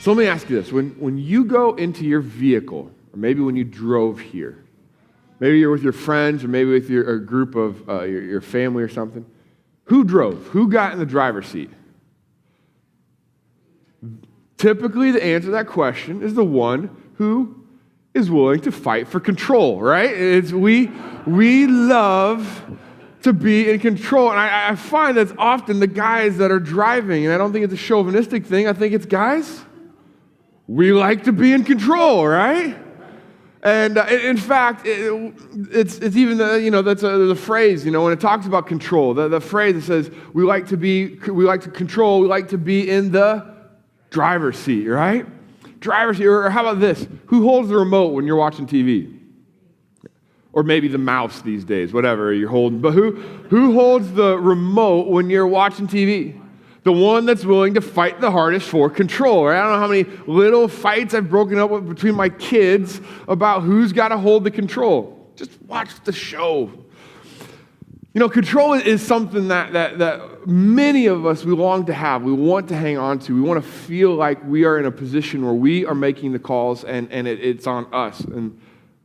So let me ask you this. When you go into your vehicle, or maybe when you drove here, maybe you're with your friends or maybe with a group of your family or something, who drove? Who got in the driver's seat? Typically, the answer to that question is the one who is willing to fight for control, right? We love to be in control. And I find that's often the guys that are driving, and I don't think it's a chauvinistic thing. I think it's guys, we like to be in control, right? And in fact, it's even that's the phrase, when it talks about control, the phrase that says we like to control, we like to be in the driver's seat, right? Driver's seat. Or how about this? Who holds the remote when you're watching TV? Or maybe the mouse these days, whatever you're holding. But who holds the remote when you're watching TV? The one that's willing to fight the hardest for control. Right? I don't know how many little fights I've broken up with between my kids about who's got to hold the control. Just watch the show. Control is something that many of us, we long to have. We want to hang on to. We want to feel like we are in a position where we are making the calls and it's on us. And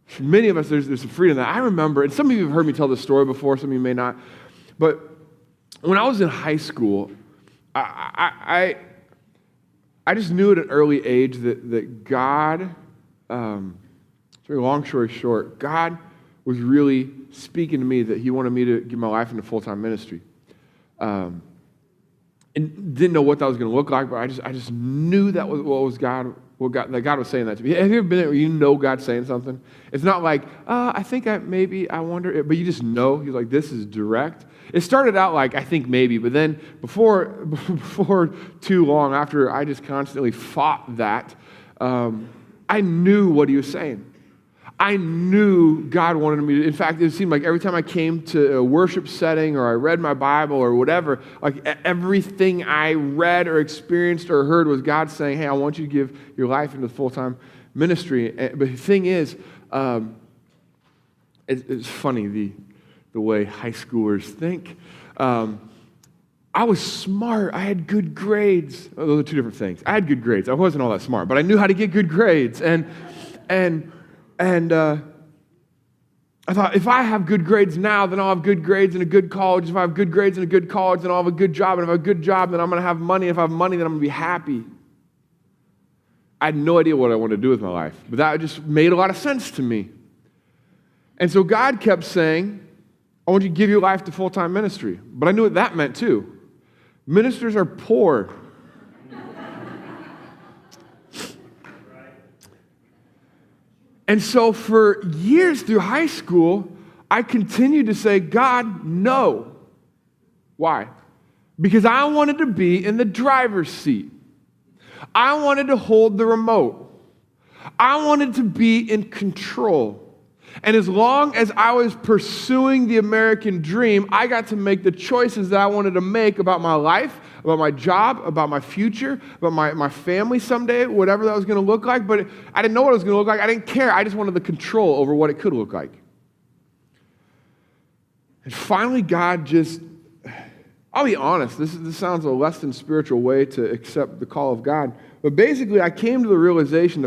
for many of us, there's some freedom that I remember, and some of you have heard me tell this story before, some of you may not, but when I was in high school, I just knew at an early age that God, long story short, God was really speaking to me that He wanted me to give my life into full-time ministry. And didn't know what that was going to look like, but I just knew that was God was saying that to me. Have you ever been there where you know God's saying something? It's not like, I wonder, but you just know. He's like, this is direct. It started out like, I think maybe, but then before too long, after I just constantly fought that, I knew what He was saying. I knew God wanted me to. In fact, it seemed like every time I came to a worship setting or I read my Bible or whatever, like everything I read or experienced or heard was God saying, hey, I want you to give your life into full-time ministry. But the thing is, it's funny the way high schoolers think. I was smart. I had good grades. Oh, those are two different things. I had good grades. I wasn't all that smart, but I knew how to get good grades. And I thought, if I have good grades now, then I'll have good grades in a good college. If I have good grades in a good college, then I'll have a good job. And if I have a good job, then I'm going to have money. If I have money, then I'm going to be happy. I had no idea what I wanted to do with my life, but that just made a lot of sense to me. And so God kept saying, I want you to give your life to full-time ministry. But I knew what that meant too. Ministers are poor. And so for years through high school, I continued to say, God, no. Why? Because I wanted to be in the driver's seat. I wanted to hold the remote. I wanted to be in control. And as long as I was pursuing the American dream, I got to make the choices that I wanted to make about my life, about my job, about my future, about my family someday, whatever that was going to look like. But I didn't know what it was going to look like. I didn't care. I just wanted the control over what it could look like. And finally, God just, I'll be honest, this sounds a less than spiritual way to accept the call of God. But basically, I came to the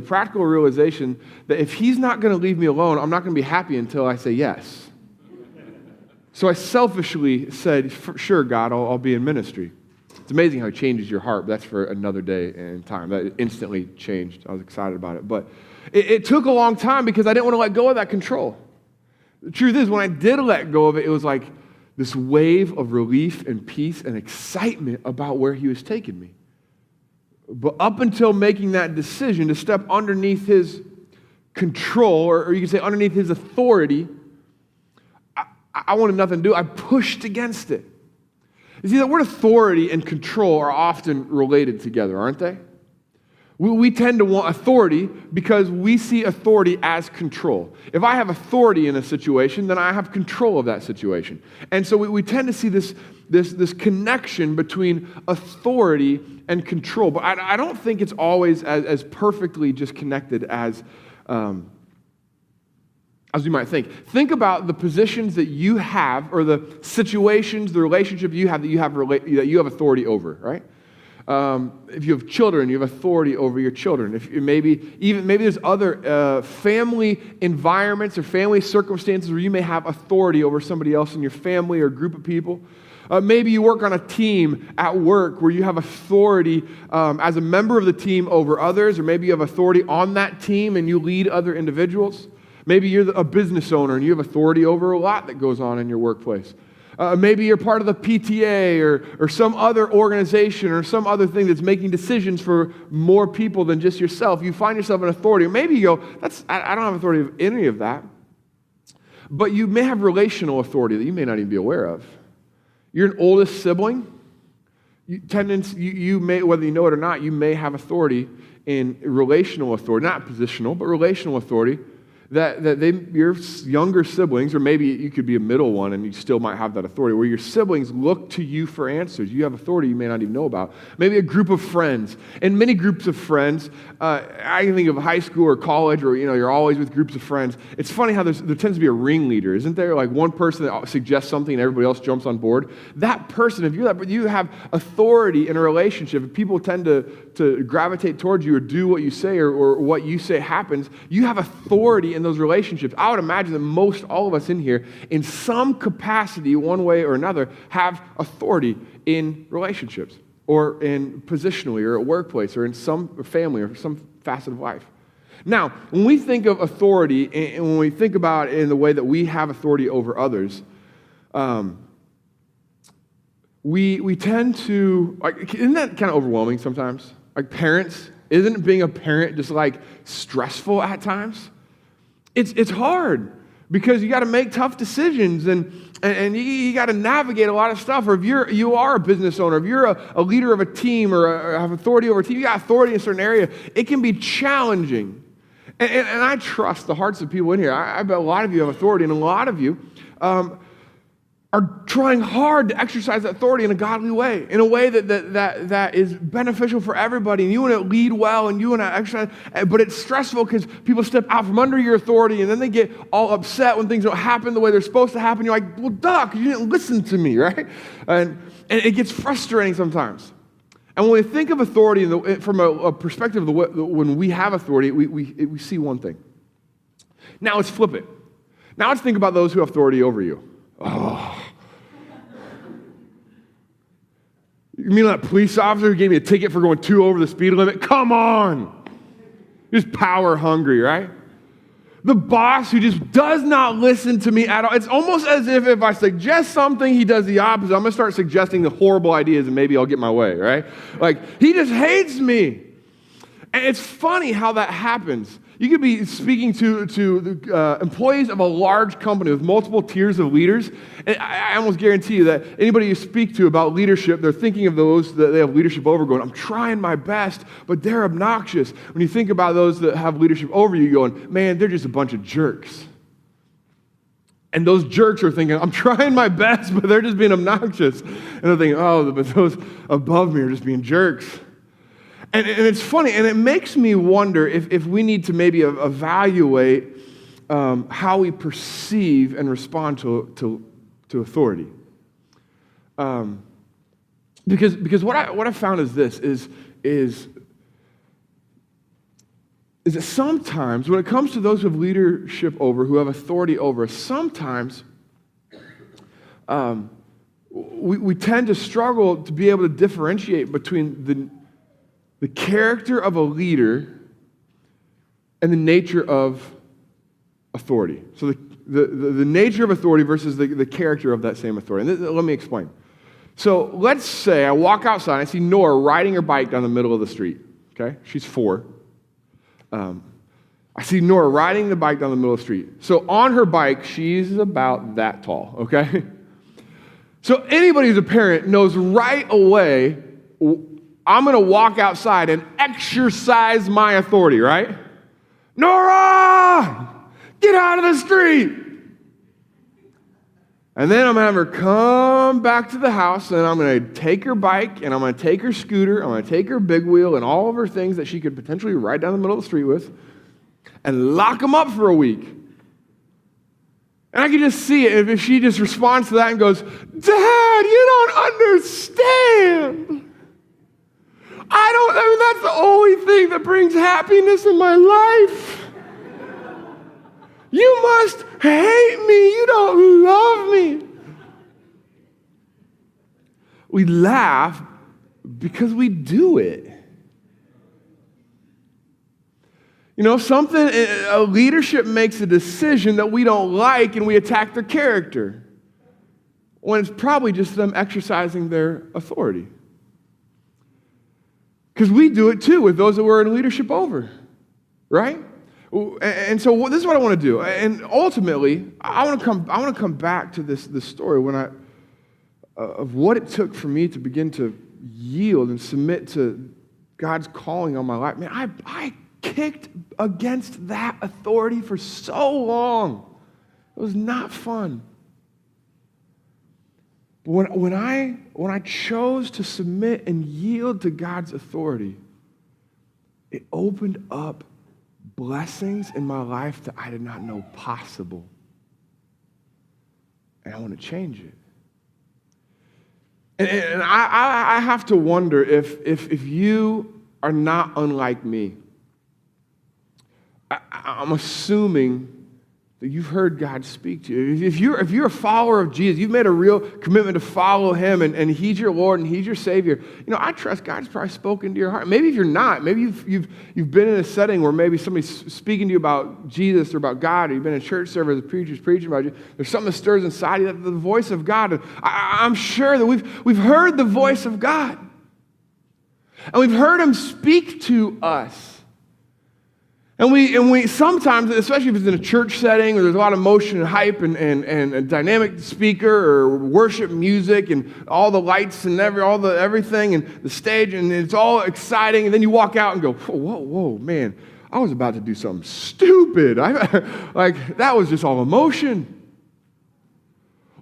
practical realization, that if He's not going to leave me alone, I'm not going to be happy until I say yes. So I selfishly said, sure, God, I'll be in ministry. It's amazing how He changes your heart, but that's for another day and time. That instantly changed. I was excited about it. But it took a long time because I didn't want to let go of that control. The truth is, when I did let go of it, it was like this wave of relief and peace and excitement about where He was taking me. But up until making that decision to step underneath His control, or you can say underneath His authority, I wanted nothing to do. I pushed against it. You see, the word authority and control are often related together, aren't they? We tend to want authority because we see authority as control. If I have authority in a situation, then I have control of that situation. And so we tend to see this connection between authority and control. But I don't think it's always as perfectly just connected as you might think. Think about the positions that you have, or the situations, the relationship you have that you have authority over, right? If you have children, you have authority over your children. If maybe there's other family environments or family circumstances where you may have authority over somebody else in your family or group of people. Maybe you work on a team at work where you have authority as a member of the team over others, or maybe you have authority on that team and you lead other individuals. Maybe you're a business owner and you have authority over a lot that goes on in your workplace. Maybe you're part of the PTA or some other organization or some other thing that's making decisions for more people than just yourself. You find yourself in authority. Or maybe you go, I don't have authority of any of that. But you may have relational authority that you may not even be aware of. You're an oldest sibling. You may, whether you know it or not, you may have authority in relational authority, not positional, but relational authority. Your younger siblings, or maybe you could be a middle one and you still might have that authority, where your siblings look to you for answers. You have authority you may not even know about. Maybe a group of friends. And many groups of friends, I can think of high school or college, or you're always with groups of friends. It's funny how there tends to be a ringleader, isn't there? Like one person that suggests something and everybody else jumps on board. That person, if you're that, but you have authority in a relationship, if people tend to gravitate towards you or do what you say or what you say happens, you have authority in those relationships. I would imagine that most all of us in here, in some capacity, one way or another, have authority in relationships, or in positionally, or at workplace, or in some family, or some facet of life. Now, when we think of authority, and when we think about it in the way that we have authority over others, we tend to, isn't that kind of overwhelming sometimes? Like parents, isn't being a parent just like stressful at times? It's hard because you got to make tough decisions and you got to navigate a lot of stuff. Or if you are a business owner, if you're a leader of a team or have authority over a team, you got authority in a certain area, it can be challenging. And I trust the hearts of people in here. I bet a lot of you have authority, and a lot of you are trying hard to exercise that authority in a godly way, in a way that is beneficial for everybody, and you want to lead well, and you want to exercise, but it's stressful because people step out from under your authority, and then they get all upset when things don't happen the way they're supposed to happen. You're like, well, duh, because you didn't listen to me, right? And it gets frustrating sometimes. And when we think of authority from a perspective of when we have authority, we see one thing. Now let's flip it. Now let's think about those who have authority over you. Oh. You mean that police officer who gave me a ticket for going 2 over the speed limit? Come on! Just power hungry, right? The boss who just does not listen to me at all. It's almost as if I suggest something, he does the opposite. I'm going to start suggesting the horrible ideas and maybe I'll get my way, right? Like, he just hates me. And it's funny how that happens. You could be speaking to the employees of a large company with multiple tiers of leaders, and I almost guarantee you that anybody you speak to about leadership, they're thinking of those that they have leadership over going, I'm trying my best, but they're obnoxious. When you think about those that have leadership over you going, man, they're just a bunch of jerks. And those jerks are thinking, I'm trying my best, but they're just being obnoxious. And they're thinking, oh, but those above me are just being jerks. And it's funny, and it makes me wonder if we need to maybe evaluate how we perceive and respond to authority. Because what I found is this, is that sometimes when it comes to those who have leadership over, who have authority over us, sometimes we tend to struggle to be able to differentiate between the character of a leader and the nature of authority. So the nature of authority versus the character of that same authority. And let me explain. So let's say I walk outside and I see Nora riding her bike down the middle of the street. Okay? She's 4. I see Nora riding the bike down the middle of the street. So on her bike, she's about that tall. Okay? So anybody who's a parent knows right away, I'm going to walk outside and exercise my authority, right? Nora, get out of the street. And then I'm going to have her come back to the house, and I'm going to take her bike, and I'm going to take her scooter, I'm going to take her big wheel, and all of her things that she could potentially ride down the middle of the street with, and lock them up for a week. And I can just see it if she just responds to that and goes, Dad, you don't understand. That's the only thing that brings happiness in my life. You must hate me. You don't love me. We laugh because we do it. You know, a leadership makes a decision that we don't like and we attack their character, when it's probably just them exercising their authority. Because we do it too with those that we're in leadership over, right? And so this is what I want to do. And ultimately, I want to come back to this story of what it took for me to begin to yield and submit to God's calling on my life. Man, I kicked against that authority for so long. It was not fun. But when I chose to submit and yield to God's authority, it opened up blessings in my life that I did not know possible. And I want to change it. And I have to wonder if you are not unlike me. I'm assuming that you've heard God speak to you. If you're a follower of Jesus, you've made a real commitment to follow him, and he's your Lord and he's your Savior. You know, I trust God's probably spoken to your heart. Maybe if you're not, maybe you've been in a setting where maybe somebody's speaking to you about Jesus or about God, or you've been in a church service, the preacher's preaching about you. There's something that stirs inside you, the voice of God. And I'm sure that we've heard the voice of God. And we've heard him speak to us. And we sometimes, especially if it's in a church setting where there's a lot of motion and hype and a dynamic speaker or worship music and all the lights and everything and the stage, and it's all exciting, and then you walk out and go, whoa, man, I was about to do something stupid. Like, that was just all emotion.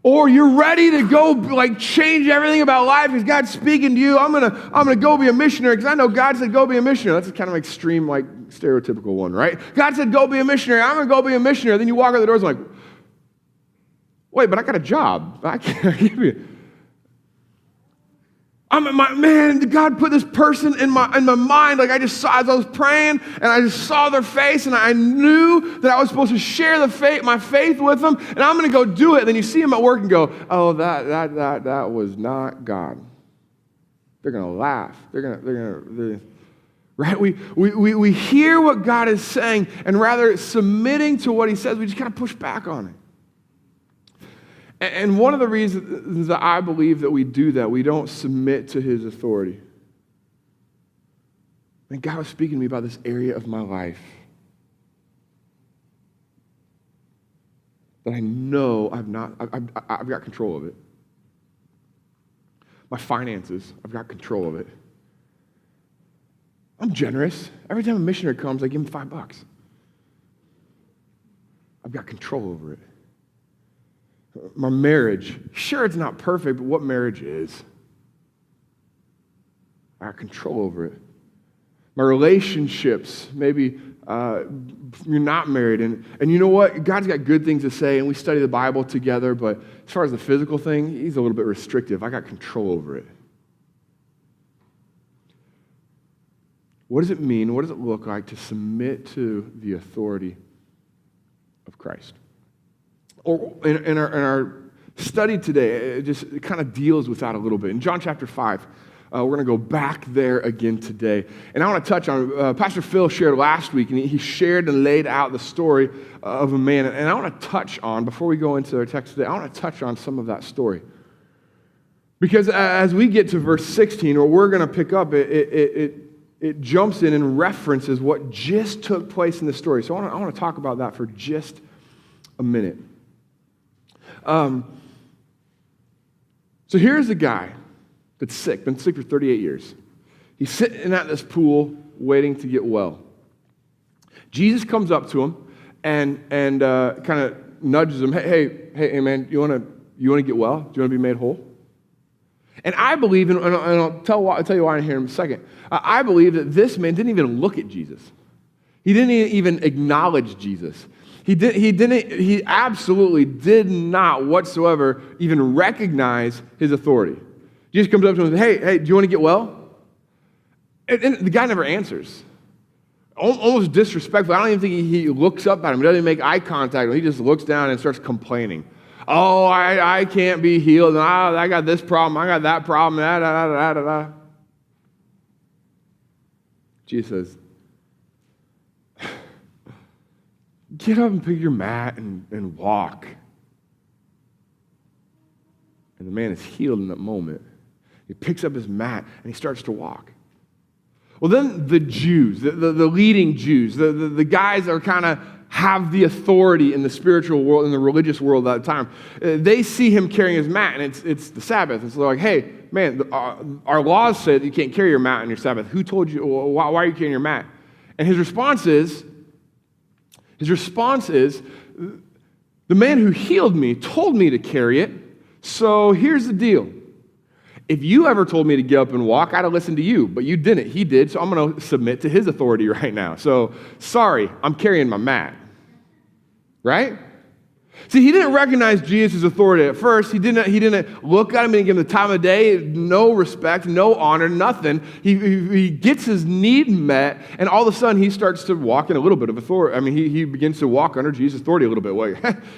Or you're ready to go change everything about life because God's speaking to you. I'm gonna go be a missionary because I know God said go be a missionary. That's a kind of extreme, stereotypical one, right? God said go be a missionary. I'm gonna go be a missionary. Then you walk out the doors and wait, but I got a job. I can't give you. God put this person in my mind. I just saw as I was praying, and I just saw their face, and I knew that I was supposed to share my faith with them, and I'm going to go do it. And then you see them at work and go, oh, that was not God. They're going to laugh. Right? We hear what God is saying, and rather submitting to what he says, we just kind of push back on it. And one of the reasons that I believe that we do that, we don't submit to his authority. And God was speaking to me about this area of my life that I know I've got control of it. My finances, I've got control of it. I'm generous. Every time a missionary comes, I give him $5. I've got control over it. My marriage, sure, it's not perfect, but what marriage is, I have control over it. My relationships, maybe you're not married, and you know what? God's got good things to say, and we study the Bible together, but as far as the physical thing, he's a little bit restrictive. I got control over it. What does it mean? What does it look like to submit to the authority of Christ? Or in our study today, it kind of deals with that a little bit. In John chapter 5, we're going to go back there again today. And I want to touch on, Pastor Phil shared last week, and he shared and laid out the story of a man. And I want to touch on, before we go into our text today, I want to touch on some of that story. Because as we get to verse 16, where we're going to pick up, it jumps in and references what just took place in the story. So I want to talk about that for just a minute. So here's a guy that's sick, been sick for 38 years. He's sitting at this pool waiting to get well. Jesus comes up to him and kind of nudges him, hey, man, you want to get well? Do you want to be made whole? And I believe, and I'll tell you why in here in a second, I believe that this man didn't even look at Jesus. He didn't even acknowledge Jesus. He absolutely did not whatsoever even recognize his authority. Jesus comes up to him and says, hey, do you want to get well? And the guy never answers. Almost disrespectful. I don't even think he looks up at him. He doesn't even make eye contact. He just looks down and starts complaining. Oh, I can't be healed. I got this problem. I got that problem. Da, da, da, da, da. Jesus says, get up and pick your mat and walk. And the man is healed in that moment. He picks up his mat and he starts to walk. Well, then the Jews, the leading Jews, the guys that are kind of have the authority in the spiritual world, in the religious world at that time, they see him carrying his mat, and it's the Sabbath. And so they're like, hey, man, our laws say that you can't carry your mat on your Sabbath. Who told you? Why are you carrying your mat? And his response is, the man who healed me told me to carry it, so here's the deal. If you ever told me to get up and walk, I'd have listened to you, but you didn't. He did, so I'm going to submit to his authority right now. So, sorry, I'm carrying my mat. Right? See, he didn't recognize Jesus' authority at first. He didn't look at him and give him the time of day, no respect, no honor, nothing. He gets his need met, and all of a sudden he starts to walk in a little bit of authority. I mean, he begins to walk under Jesus' authority a little bit. Well,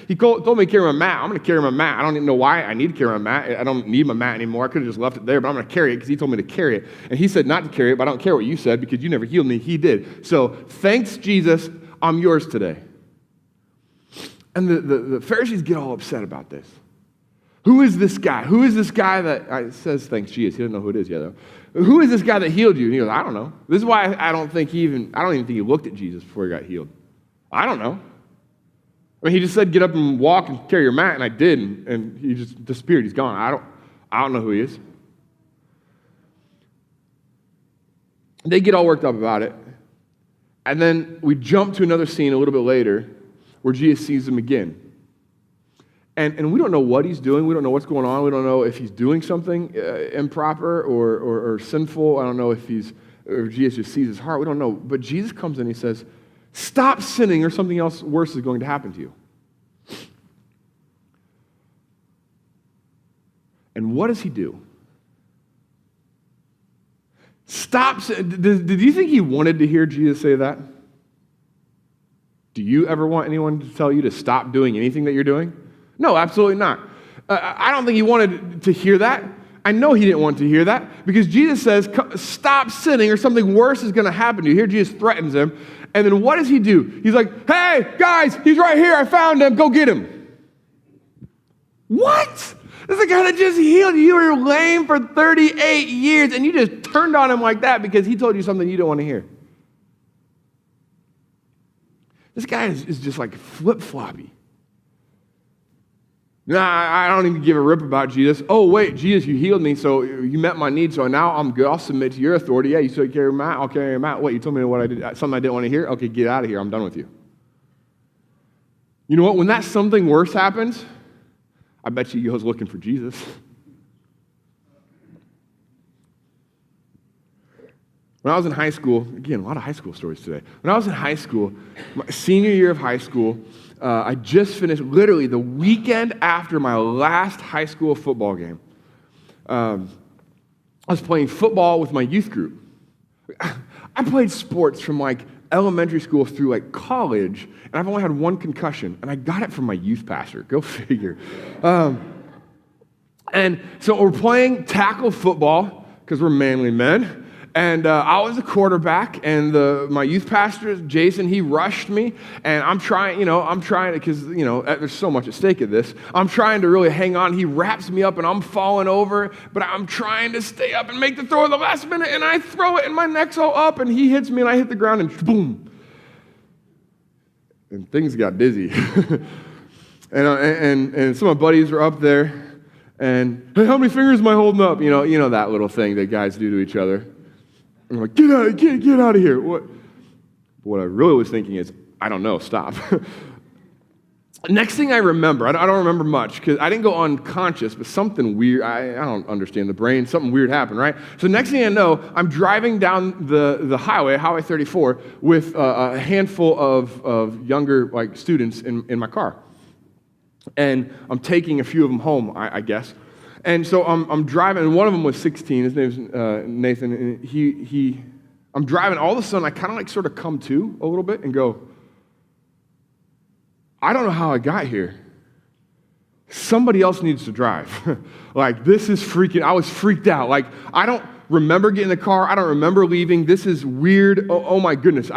he told me to carry my mat. I'm going to carry my mat. I don't even know why I need to carry my mat. I don't need my mat anymore. I could have just left it there, but I'm going to carry it because he told me to carry it. And he said not to carry it, but I don't care what you said because you never healed me. He did. So thanks, Jesus. I'm yours today. And the Pharisees get all upset about this. Who is this guy? Who is this guy that says thanks Jesus? He doesn't know who it is yet, though. Who is this guy that healed you? And he goes, I don't know. This is why I don't even think he looked at Jesus before he got healed. I don't know. I mean, he just said, get up and walk and carry your mat, and I did, and he just disappeared. He's gone. I don't know who he is. They get all worked up about it. And then we jump to another scene a little bit later where Jesus sees him again. And we don't know what he's doing. We don't know what's going on. We don't know if he's doing something improper or sinful. I don't know if Jesus just sees his heart. We don't know. But Jesus comes in and he says, stop sinning or something else worse is going to happen to you. And what does he do? Stop sinning. Did you think he wanted to hear Jesus say that? Do you ever want anyone to tell you to stop doing anything that you're doing? No, absolutely not. I don't think he wanted to hear that. I know he didn't want to hear that because Jesus says, stop sinning or something worse is going to happen to you. Here Jesus threatens him. And then what does he do? He's like, hey, guys, he's right here. I found him. Go get him. What? This is the guy that just healed you. You were lame for 38 years and you just turned on him like that because he told you something you don't want to hear. This guy is just like flip-floppy. Nah, I don't even give a rip about Jesus. Oh, wait, Jesus, you healed me, so you met my need, so now I'm good. I'll submit to your authority. Yeah, you said carry your mat, I'll carry your mat. Wait, you told me what I did, something I didn't want to hear? Okay, get out of here. I'm done with you. You know what? When that something worse happens, I bet you he goes looking for Jesus. When I was in high school, again, a lot of high school stories today. When I was in high school, my senior year of high school, I just finished literally the weekend after my last high school football game. I was playing football with my youth group. I played sports from like elementary school through like college, and I've only had one concussion, and I got it from my youth pastor. Go figure. And so we're playing tackle football because we're manly men. And I was the quarterback, and my youth pastor, Jason, he rushed me, and I'm trying to, because, there's so much at stake in this. I'm trying to really hang on. He wraps me up, and I'm falling over, but I'm trying to stay up and make the throw at the last minute, and I throw it, and my neck's all up, and he hits me, and I hit the ground, and boom. And things got dizzy. and some of my buddies were up there, and, hey, how many fingers am I holding up? You know that little thing that guys do to each other. I'm like, get out of here. What I really was thinking is, I don't know, stop. Next thing I remember, I don't remember much because I didn't go unconscious, but something weird, I don't understand the brain, something weird happened, right? So next thing I know, I'm driving down the highway, Highway 34, with a handful of younger students in my car. And I'm taking a few of them home, I guess. And so I'm driving, and one of them was 16. His name's Nathan. And I'm driving, all of a sudden I kind of like sort of come to a little bit and go, I don't know how I got here. Somebody else needs to drive. Like, this is freaking, I was freaked out. Like, I don't remember getting in the car. I don't remember leaving. This is weird. Oh my goodness.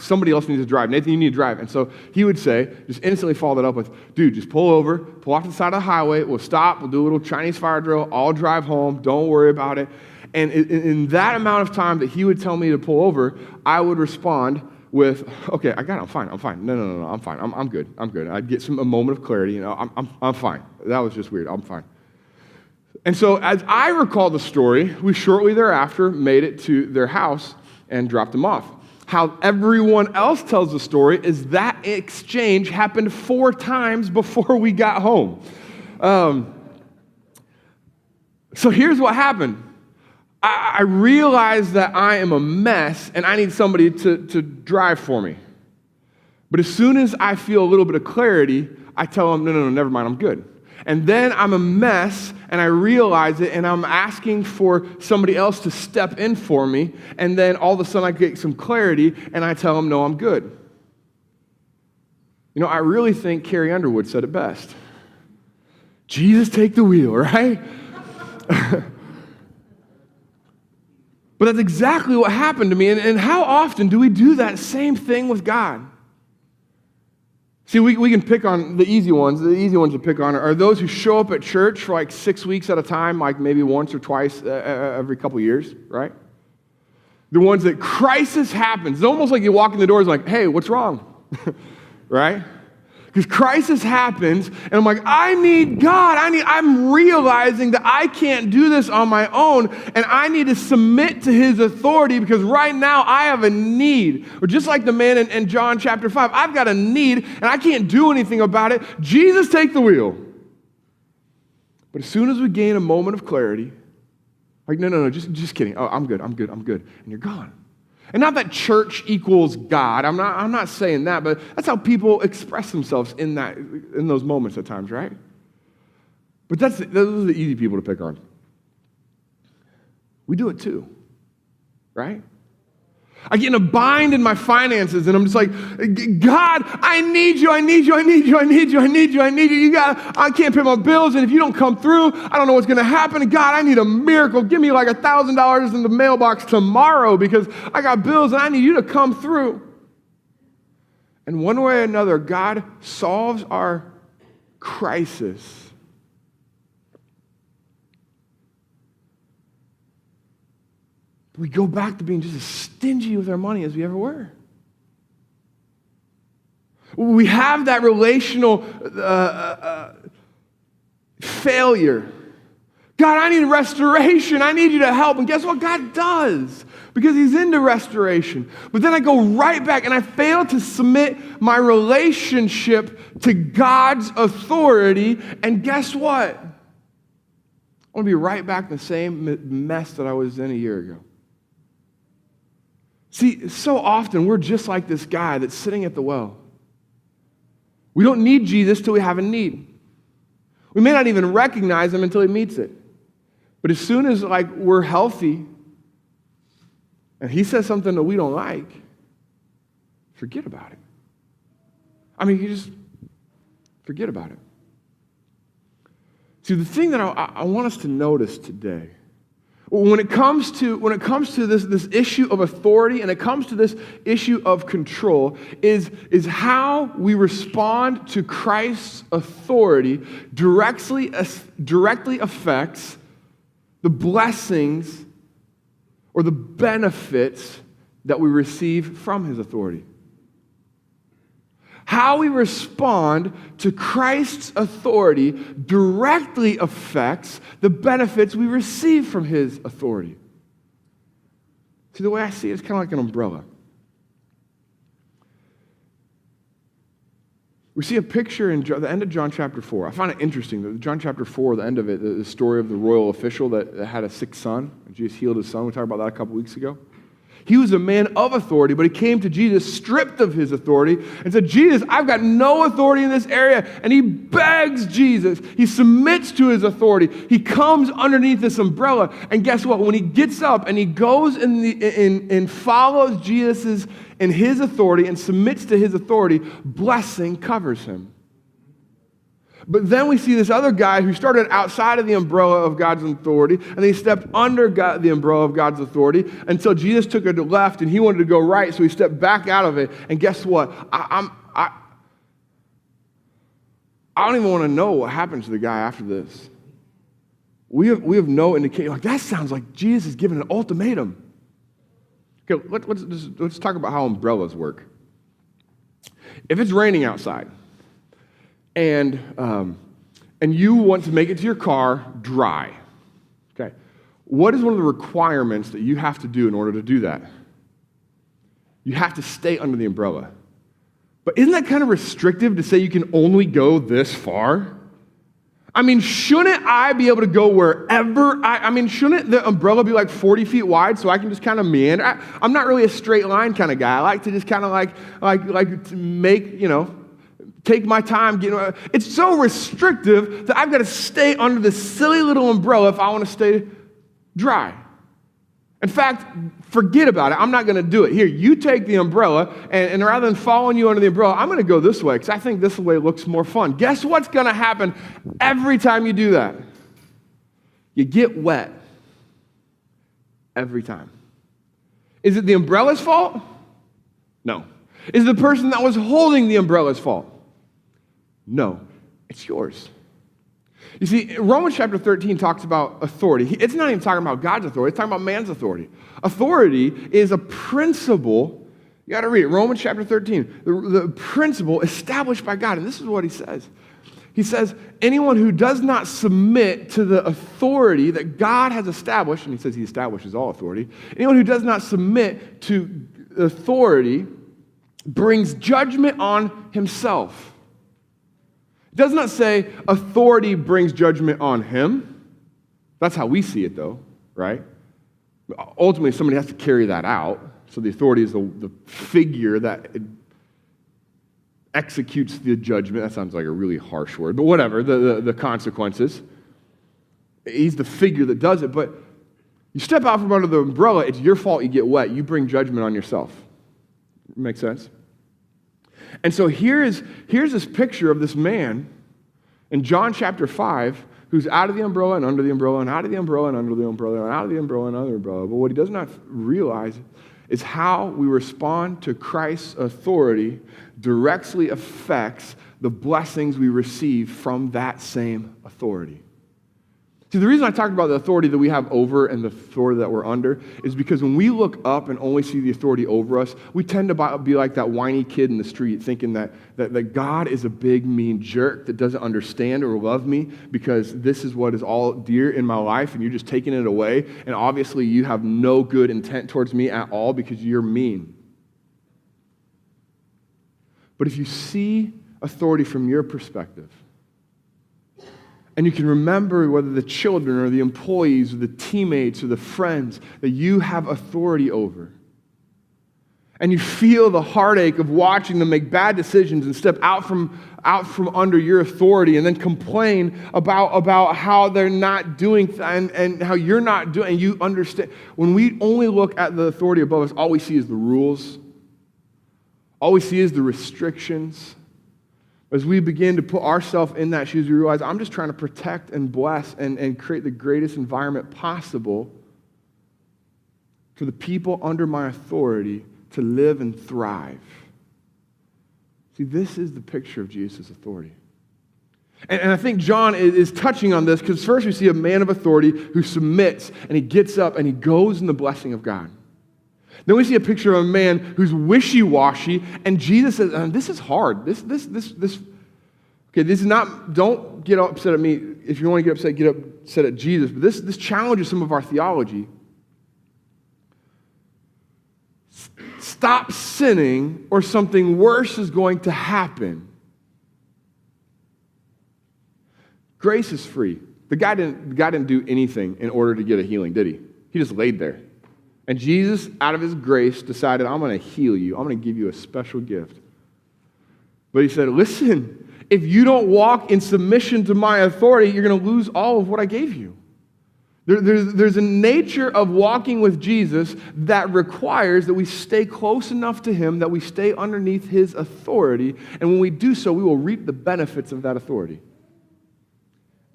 Somebody else needs to drive. Nathan, you need to drive. And so he would say, just instantly follow that up with, dude, just pull over, pull off to the side of the highway. We'll stop. We'll do a little Chinese fire drill. I'll drive home. Don't worry about it. And in that amount of time that he would tell me to pull over, I would respond with, okay, I got it, I'm fine. No, I'm fine, I'm good. I'd get a moment of clarity, I'm fine. That was just weird, I'm fine. And so as I recall the story, we shortly thereafter made it to their house and dropped them off. How everyone else tells the story is that exchange happened 4 times before we got home. So here's what happened. I realize that I am a mess and I need somebody to drive for me. But as soon as I feel a little bit of clarity, I tell them, no, never mind, I'm good. And then I'm a mess and I realize it and I'm asking for somebody else to step in for me. And then all of a sudden I get some clarity and I tell them, no, I'm good. I really think Carrie Underwood said it best. Jesus, take the wheel, right? But that's exactly what happened to me. And how often do we do that same thing with God? See, we can pick on the easy ones. The easy ones to pick on are those who show up at church for like 6 weeks at a time, like maybe once or twice every couple years, right? The ones that crisis happens. It's almost like you walk in the doors like, hey, what's wrong? Right? Because crisis happens, and I'm like, I need God. I'm realizing that I can't do this on my own, and I need to submit to his authority because right now I have a need. Or just like the man in John chapter 5, I've got a need, and I can't do anything about it. Jesus, take the wheel. But as soon as we gain a moment of clarity, like, no, just kidding. Oh, I'm good. And you're gone. And not that church equals God. I'm not saying that, but that's how people express themselves in those moments at times, right? But those are the easy people to pick on. We do it too, right? I get in a bind in my finances, and I'm just like, God, I need you. I can't pay my bills, and if you don't come through, I don't know what's going to happen. And God, I need a miracle. Give me like $1,000 in the mailbox tomorrow because I got bills, and I need you to come through. And one way or another, God solves our crisis. We go back to being just as stingy with our money as we ever were. We have that relational failure. God, I need restoration. I need you to help. And guess what? God does, because he's into restoration. But then I go right back and I fail to submit my relationship to God's authority. And guess what? I'm going to be right back in the same mess that I was in a year ago. See, so often we're just like this guy that's sitting at the well. We don't need Jesus till we have a need. We may not even recognize him until he meets it. But as soon as we're healthy and he says something that we don't like, forget about it. You just forget about it. See, the thing that I want us to notice today, when it comes to this issue of authority and it comes to this issue of control, is how we respond to Christ's authority directly affects the blessings or the benefits that we receive from his authority. How we respond to Christ's authority directly affects the benefits we receive from his authority. See, the way I see it, it's kind of like an umbrella. We see a picture in the end of John chapter 4. I find it interesting that John chapter 4, the end of it, the story of the royal official that had a sick son. Jesus healed his son. We talked about that a couple weeks ago. He was a man of authority, but he came to Jesus stripped of his authority and said, Jesus, I've got no authority in this area. And he begs Jesus. He submits to his authority. He comes underneath this umbrella. And guess what? When he gets up and he goes and follows Jesus' and his authority and submits to his authority, blessing covers him. But then we see this other guy who started outside of the umbrella of God's authority, and then he stepped under the umbrella of God's authority until Jesus took it to left, and he wanted to go right, so he stepped back out of it. And guess what? I don't even want to know what happens to the guy after this. We have no indication. Like, that sounds like Jesus is giving an ultimatum. Okay, let's talk about how umbrellas work. If it's raining outside, and you want to make it to your car dry, okay, what is one of the requirements that you have to do in order to do that? You have to stay under the umbrella. But isn't that kind of restrictive to say you can only go this far? I mean, shouldn't I be able to go wherever shouldn't the umbrella be like 40 feet wide so I can just kind of meander? I'm not really a straight line kind of guy. I like to just kind of like make, take my time. It's so restrictive that I've got to stay under this silly little umbrella if I want to stay dry. In fact, forget about it. I'm not going to do it. Here, you take the umbrella, and rather than following you under the umbrella, I'm going to go this way because I think this way looks more fun. Guess what's going to happen every time you do that? You get wet. Every time. Is it the umbrella's fault? No. Is it the person that was holding the umbrella's fault? No. It's yours. You see, Romans chapter 13 talks about authority. It's not even talking about God's authority. It's talking about man's authority. Authority is a principle. You got to read it. Romans chapter 13. The principle established by God. And this is what he says. He says, anyone who does not submit to the authority that God has established, and he says he establishes all authority, anyone who does not submit to authority brings judgment on himself. It does not say authority brings judgment on him. That's how we see it, though, right? Ultimately, somebody has to carry that out. So the authority is the figure that executes the judgment. That sounds like a really harsh word, but whatever, the consequences. He's the figure that does it, but you step out from under the umbrella, it's your fault you get wet. You bring judgment on yourself. Make sense? And so here's this picture of this man in John chapter 5 who's out of the umbrella and under the umbrella and out of the umbrella and under the umbrella and out of the umbrella and under the umbrella. But what he does not realize is how we respond to Christ's authority directly affects the blessings we receive from that same authority. See, the reason I talked about the authority that we have over and the authority that we're under is because when we look up and only see the authority over us, we tend to be like that whiny kid in the street thinking that God is a big, mean jerk that doesn't understand or love me because this is what is all dear in my life and you're just taking it away. And obviously you have no good intent towards me at all because you're mean. But if you see authority from your perspective, and you can remember whether the children or the employees or the teammates or the friends that you have authority over. And you feel the heartache of watching them make bad decisions and step out from under your authority and then complain about how they're not doing and how you're not doing. And you understand. When we only look at the authority above us, all we see is the rules. All we see is the restrictions. As we begin to put ourselves in that shoes, we realize I'm just trying to protect and bless and create the greatest environment possible for the people under my authority to live and thrive. See, this is the picture of Jesus' authority. And I think John is touching on this because first we see a man of authority who submits and he gets up and he goes in the blessing of God. Then we see a picture of a man who's wishy-washy, and Jesus says, this is hard. This is not, don't get upset at me. If you want to get upset at Jesus, but this challenges some of our theology. Stop sinning or something worse is going to happen. Grace is free. The guy didn't do anything in order to get a healing, did he? He just laid there. And Jesus, out of his grace, decided, I'm going to heal you. I'm going to give you a special gift. But he said, listen, if you don't walk in submission to my authority, you're going to lose all of what I gave you. There's a nature of walking with Jesus that requires that we stay close enough to him, that we stay underneath his authority, and when we do so, we will reap the benefits of that authority.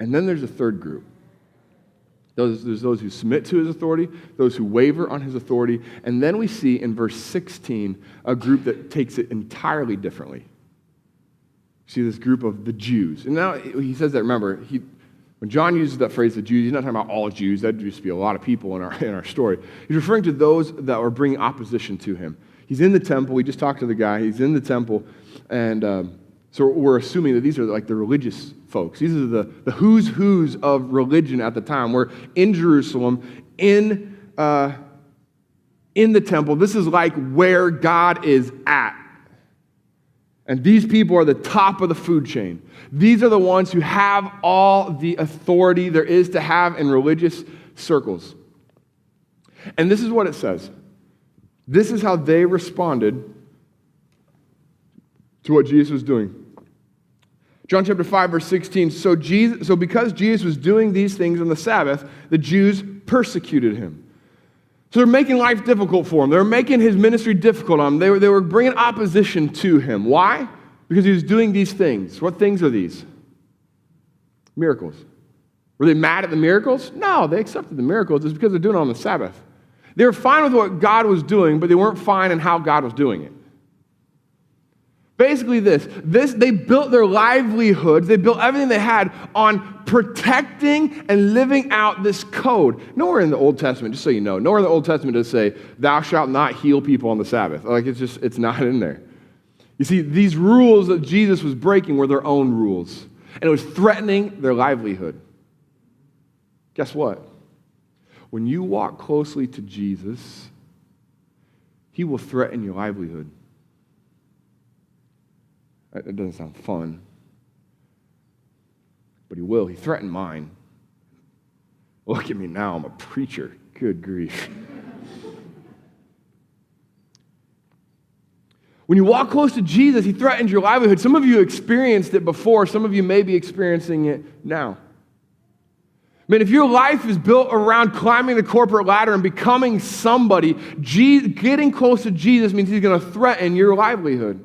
And then there's a third group. There's those who submit to his authority, those who waver on his authority, and then we see in verse 16 a group that takes it entirely differently. See this group of the Jews. And now he says that, remember, when John uses that phrase, the Jews, he's not talking about all Jews. That used to be a lot of people in our story. He's referring to those that were bringing opposition to him. He's in the temple. We just talked to the guy. He's in the temple. And so we're assuming that these are like the religious folks. These are the who's of religion at the time. We're in Jerusalem, in the temple. This is like where God is at. And these people are the top of the food chain. These are the ones who have all the authority there is to have in religious circles. And this is what it says. This is how they responded to what Jesus was doing. John chapter 5, verse 16, so because Jesus was doing these things on the Sabbath, the Jews persecuted him. So they're making life difficult for him. They're making his ministry difficult on him. They were bringing opposition to him. Why? Because he was doing these things. What things are these? Miracles. Were they mad at the miracles? No, they accepted the miracles. It's because they're doing it on the Sabbath. They were fine with what God was doing, but they weren't fine in how God was doing it. Basically they built their livelihoods, they built everything they had on protecting and living out this code. Nowhere in the Old Testament, just so you know, nowhere in the Old Testament does it say, thou shalt not heal people on the Sabbath. Like it's not in there. You see, these rules that Jesus was breaking were their own rules, and it was threatening their livelihood. Guess what? When you walk closely to Jesus, he will threaten your livelihood. It doesn't sound fun, but he will. He threatened mine. Look at me now. I'm a preacher. Good grief. When you walk close to Jesus, he threatens your livelihood. Some of you experienced it before. Some of you may be experiencing it now. I mean, if your life is built around climbing the corporate ladder and becoming somebody, getting close to Jesus means he's going to threaten your livelihood.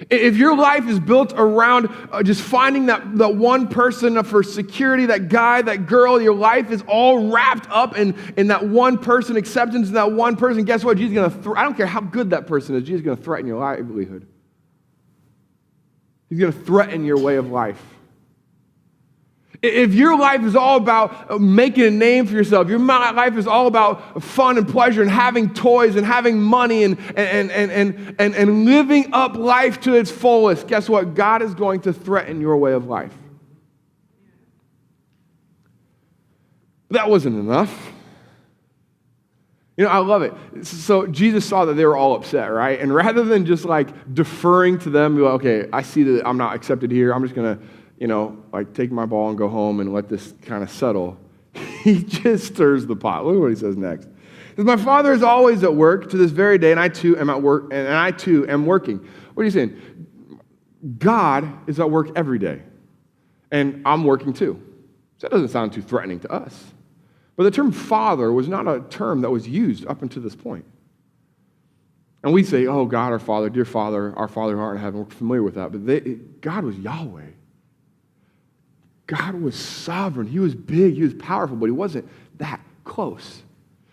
If your life is built around just finding that one person for security, that guy, that girl, your life is all wrapped up in that one person, acceptance in that one person, guess what? Jesus is going to I don't care how good that person is, Jesus is going to threaten your livelihood. He's going to threaten your way of life. If your life is all about making a name for yourself, your life is all about fun and pleasure and having toys and having money and living up life to its fullest, guess what? God is going to threaten your way of life. But that wasn't enough. You know, I love it. So Jesus saw that they were all upset, right? And rather than just like deferring to them, be like, okay, I see that I'm not accepted here. I'm just going to like take my ball and go home and let this kind of settle. He just stirs the pot. Look at what he says next. He says, my Father is always at work to this very day, and I too am at work, and I too am working. What are you saying? God is at work every day, and I'm working too. So that doesn't sound too threatening to us. But the term Father was not a term that was used up until this point. And we say, oh, God, our Father, dear Father, our Father who art in heaven. We're familiar with that. But God was Yahweh. God was sovereign. He was big. He was powerful, but he wasn't that close.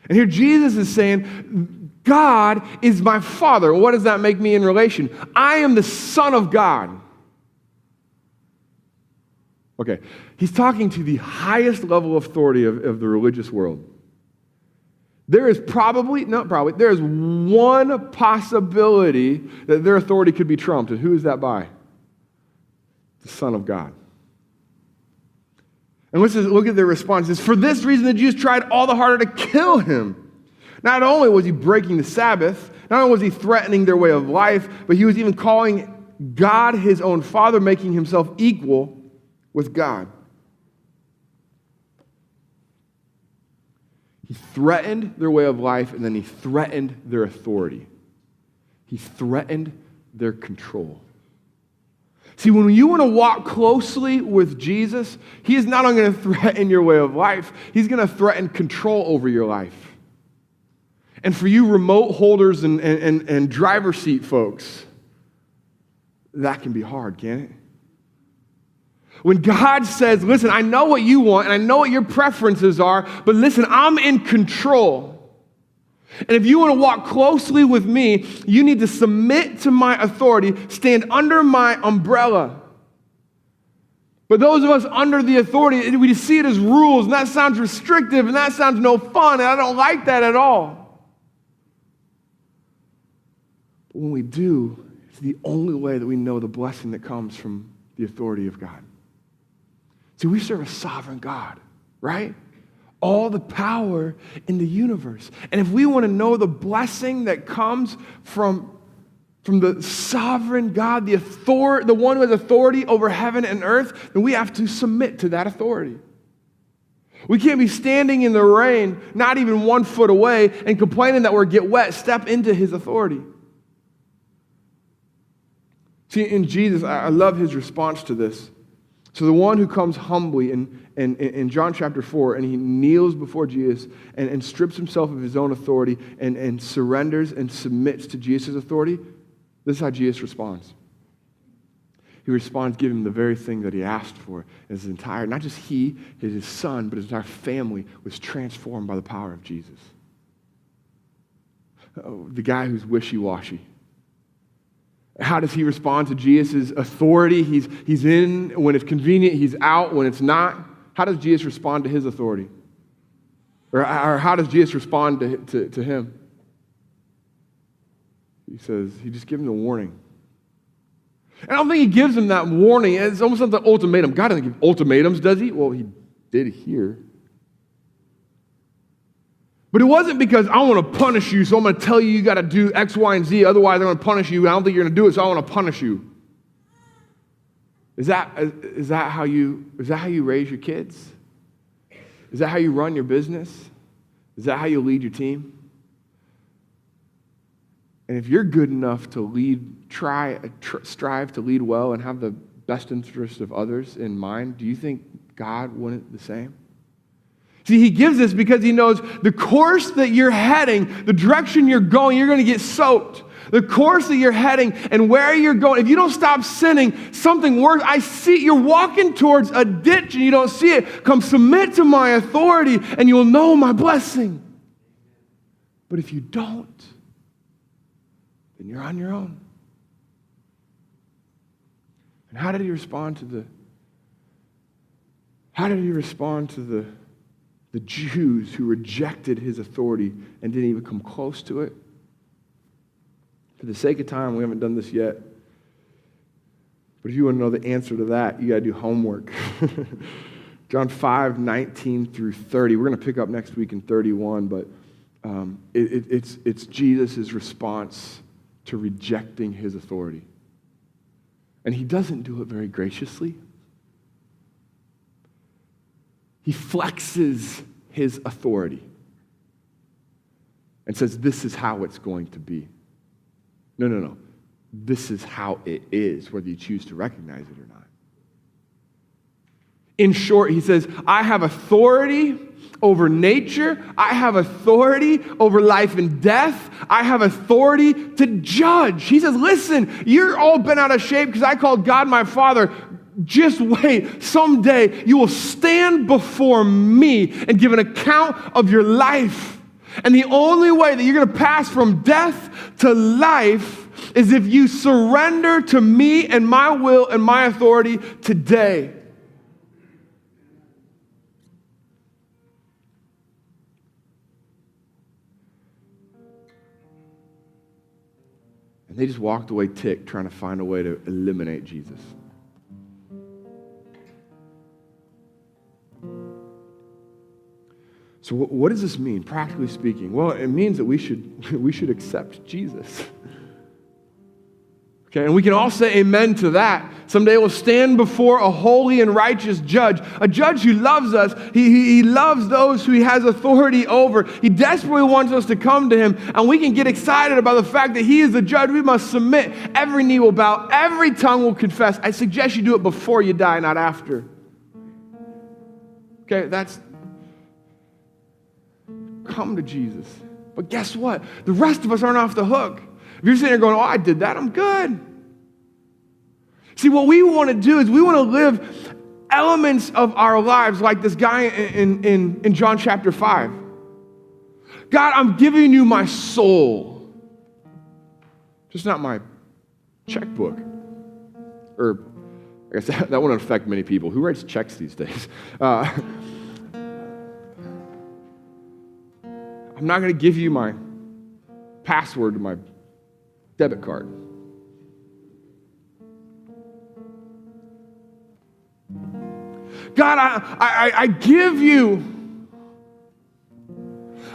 And here Jesus is saying, God is my Father. What does that make me in relation? I am the Son of God. Okay, he's talking to the highest level of authority of the religious world. There is there is one possibility that their authority could be trumped. And who is that by? The Son of God. And let's just look at their response. It's for this reason the Jews tried all the harder to kill him. Not only was he breaking the Sabbath, not only was he threatening their way of life, but he was even calling God his own Father, making himself equal with God. He threatened their way of life, and then he threatened their authority. He threatened their control. See, when you want to walk closely with Jesus, he is not only going to threaten your way of life, he's going to threaten control over your life. And for you remote holders and driver seat folks, that can be hard, can't it? When God says, listen, I know what you want, and I know what your preferences are, but listen, I'm in control. And if you want to walk closely with me, you need to submit to my authority, stand under my umbrella. But those of us under the authority, we just see it as rules, and that sounds restrictive, and that sounds no fun, and I don't like that at all. But when we do, it's the only way that we know the blessing that comes from the authority of God. See, we serve a sovereign God, right? All the power in the universe. And if we want to know the blessing that comes from the sovereign God, the one who has authority over heaven and earth, then we have to submit to that authority. We can't be standing in the rain, not even 1 foot away, and complaining that we're get wet. Step into his authority. See, in Jesus, I love his response to this. So the one who comes humbly in John chapter 4, and he kneels before Jesus and strips himself of his own authority and surrenders and submits to Jesus' authority, this is how Jesus responds. He responds giving him the very thing that he asked for. His entire, not just his son, but his entire family was transformed by the power of Jesus. The guy who's wishy-washy. How does he respond to Jesus' authority? He's in when it's convenient. He's out when it's not. How does Jesus respond to his authority? Or how does Jesus respond to him? He says, he just gives him a warning. And I don't think he gives him that warning. It's almost like the ultimatum. God doesn't give ultimatums, does he? Well, he did here. But it wasn't because I want to punish you, so I'm going to tell you you got to do X, Y, and Z. Otherwise, I'm going to punish you. I don't think you're going to do it, so I want to punish you. Is that how you raise your kids? Is that how you run your business? Is that how you lead your team? And if you're good enough to lead, strive to lead well and have the best interests of others in mind, do you think God wouldn't the same? See, he gives this because he knows the course that you're heading, the direction you're going, you're going to get soaked. The course that you're heading and where you're going, if you don't stop sinning, something worse. I see you're walking towards a ditch and you don't see it. Come submit to my authority and you'll know my blessing. But if you don't, then you're on your own. And how did he respond to the Jews who rejected his authority and didn't even come close to it? For the sake of time, we haven't done this yet. But if you want to know the answer to that, you got to do homework. John 5:19 through 30. We're going to pick up next week in 31, but it's Jesus' response to rejecting his authority. And he doesn't do it very graciously. He flexes his authority and says, this is how it's going to be. No. This is how it is, whether you choose to recognize it or not. In short, he says, I have authority over nature. I have authority over life and death. I have authority to judge. He says, listen, you're all bent out of shape because I called God my Father. Just wait. Someday you will stand before me and give an account of your life. And the only way that you're going to pass from death to life is if you surrender to me and my will and my authority today. And they just walked away ticked, trying to find a way to eliminate Jesus. So what does this mean, practically speaking? Well, it means that we should accept Jesus. Okay, and we can all say amen to that. Someday we'll stand before a holy and righteous judge, a judge who loves us. He loves those who he has authority over. He desperately wants us to come to him, and we can get excited about the fact that he is the judge. We must submit. Every knee will bow. Every tongue will confess. I suggest you do it before you die, not after. Okay, come to Jesus. But guess what? The rest of us aren't off the hook. If you're sitting there going, oh, I did that, I'm good. See, what we want to do is we want to live elements of our lives like this guy in John chapter 5. God, I'm giving you my soul. Just not my checkbook. Or, I guess that wouldn't affect many people. Who writes checks these days? I'm not going to give you my password to my debit card. God, I give you.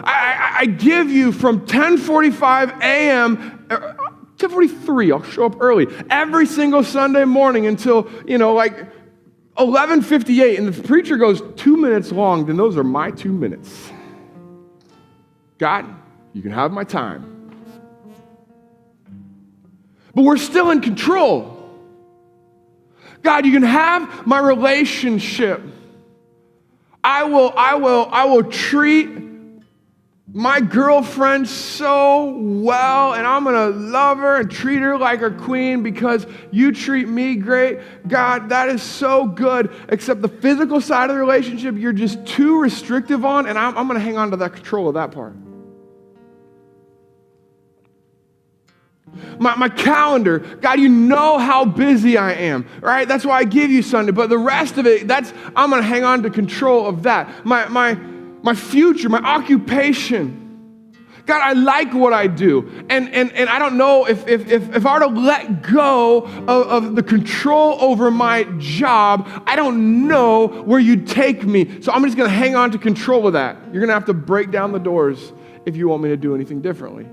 I give you from 10:45 a.m. 10:43. I'll show up early every single Sunday morning until 11:58, and the preacher goes 2 minutes long. Then those are my 2 minutes. God, you can have my time. But we're still in control. God, you can have my relationship. I will treat my girlfriend so well, and I'm going to love her and treat her like a queen because you treat me great. God, that is so good, except the physical side of the relationship, you're just too restrictive on, and I'm going to hang on to that control of that part. My calendar, God, you know how busy I am, right? That's why I give you Sunday. But the rest of it, I'm going to hang on to control of that. My future, my occupation. God, I like what I do. And I don't know if I were to let go of the control over my job, I don't know where you'd take me. So I'm just going to hang on to control of that. You're going to have to break down the doors if you want me to do anything differently.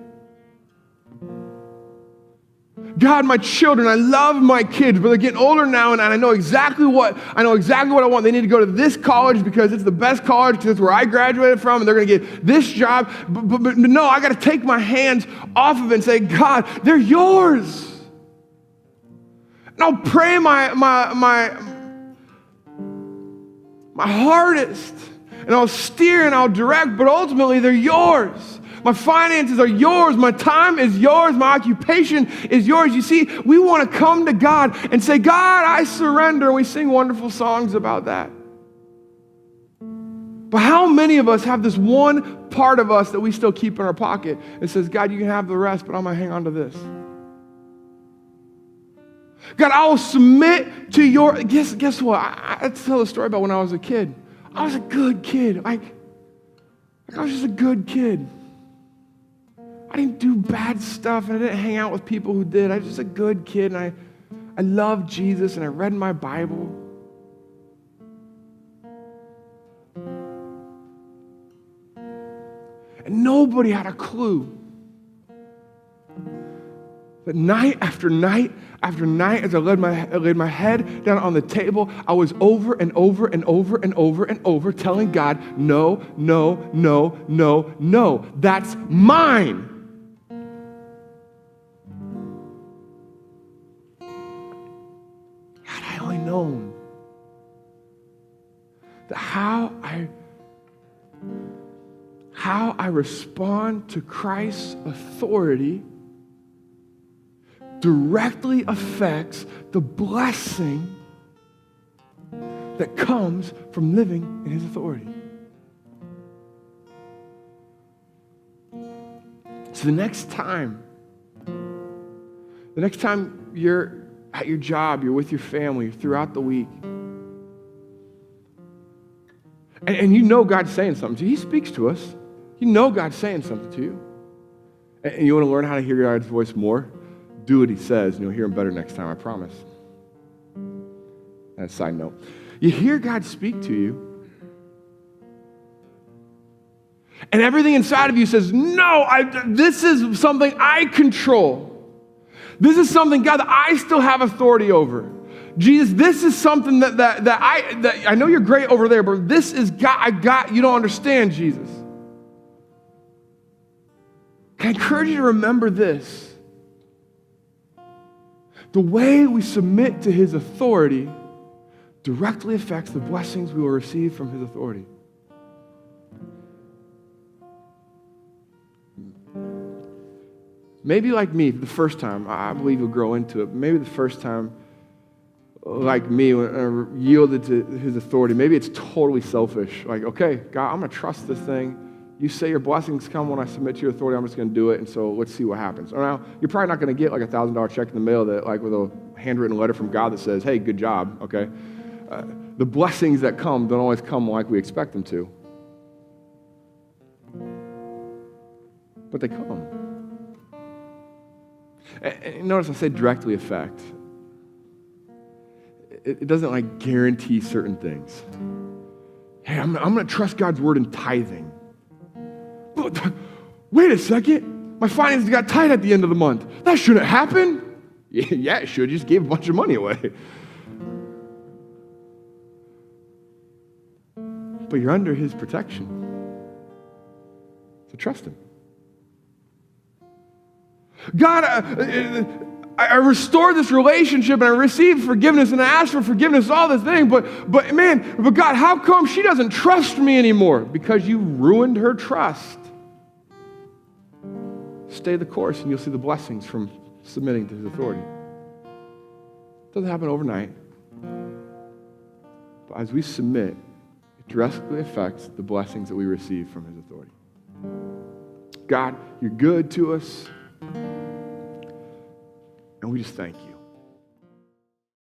God, my children, I love my kids, but they're getting older now, and I know exactly what I want. They need to go to this college because it's the best college, because it's where I graduated from, and they're going to get this job. But no, I got to take my hands off of it and say, God, they're yours. And I'll pray my hardest, and I'll steer and I'll direct, but ultimately they're yours. My finances are yours. My time is yours. My occupation is yours. You see, we want to come to God and say, God, I surrender. And we sing wonderful songs about that. But how many of us have this one part of us that we still keep in our pocket and says, God, you can have the rest, but I'm going to hang on to this. God, I will submit to your... Guess what? I tell a story about when I was a kid. I was a good kid. I was just a good kid. I didn't do bad stuff, and I didn't hang out with people who did. I was just a good kid, and I loved Jesus, and I read my Bible. And nobody had a clue. But night after night after night, as I laid my head down on the table, I was over and over and over and over and over telling God, no, no, no, no, no. That's mine. Known that how I respond to Christ's authority directly affects the blessing that comes from living in his authority. So the next time you're at your job, you're with your family throughout the week, and you know God's saying something to you. He speaks to us. You know God's saying something to you. And you want to learn how to hear God's voice more? Do what he says, and you'll hear him better next time, I promise. And a side note, you hear God speak to you, and everything inside of you says, no, this is something I control. This is something, God, that I still have authority over. Jesus, this is something that I know you're great over there, but this is God, you don't understand, Jesus. Can I encourage you to remember this? The way we submit to his authority directly affects the blessings we will receive from his authority. Maybe like me, the first time, I believe you'll grow into it, maybe the first time, like me, when I yielded to his authority, maybe it's totally selfish. Like, okay, God, I'm going to trust this thing. You say your blessings come when I submit to your authority, I'm just going to do it, and so let's see what happens. Now, you're probably not going to get like a $1,000 check in the mail that, like, with a handwritten letter from God that says, hey, good job, okay? The blessings that come don't always come like we expect them to. But they come. And notice I say directly affect. It doesn't like guarantee certain things. Hey, I'm going to trust God's word in tithing. But wait a second. My finances got tight at the end of the month. That shouldn't happen. Yeah, it should. You just gave a bunch of money away. But you're under his protection. So trust him. God, I restored this relationship and I received forgiveness and I asked for forgiveness, all this thing, but God, how come she doesn't trust me anymore? Because you ruined her trust. Stay the course and you'll see the blessings from submitting to his authority. It doesn't happen overnight. But as we submit, it directly affects the blessings that we receive from his authority. God, you're good to us. And we just thank you.